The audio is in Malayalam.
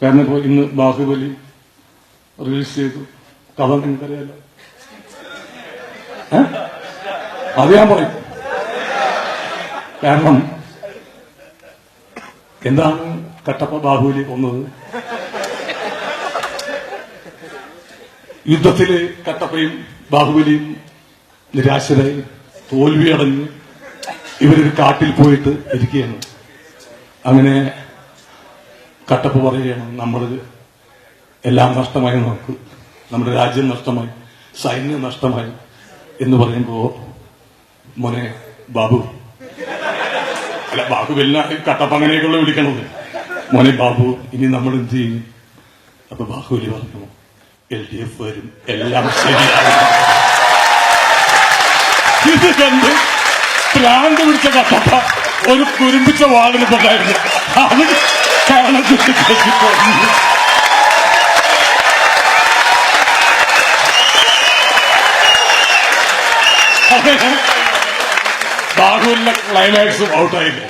കാരണം ഇപ്പോൾ ഇന്ന് ബാഹുബലി റിലീസ് ചെയ്തു. കഥ നിങ്ങൾക്കറിയാലോ. അത് ഞാൻ പറയും. കാരണം എന്താണ് കട്ടപ്പ ബാഹുബലി കൊന്നത്? യുദ്ധത്തില് കട്ടപ്പയും ബാഹുബലിയും നിരാശരായി തോൽവിയടഞ്ഞ് ഇവരൊരു കാട്ടിൽ പോയിട്ട് ഇരിക്കുകയാണ്. അങ്ങനെ കട്ടപ്പ പറയുകയാണ്, നമ്മൾ എല്ലാം നഷ്ടമായി, നമുക്ക് നമ്മുടെ രാജ്യം നഷ്ടമായി, സൈന്യം നഷ്ടമായി എന്ന് പറയുമ്പോ മോനെ ബാബു, അല്ല ബാഹുബലിനാണ് കട്ടപ്പ അങ്ങനെയൊക്കെയുള്ള വിളിക്കണത്. മോനെ ബാബു, ഇനി നമ്മൾ എന്ത് ചെയ്യും? അപ്പൊ ബാഹുബലി പറഞ്ഞു, LDF വരും, എല്ലാം ശരിയാകും. ഇത് കണ്ട് പ്രാന്ത് പിടിച്ച കട്ടപ്പ ഒരു കുരുമ്പിച്ച വാളിനിപ്പുണ്ടായിരുന്നു. അത് കാണാൻ ബാഹുവിന്റെ ക്ലൈമാക്സും ഔട്ടായില്ലേ?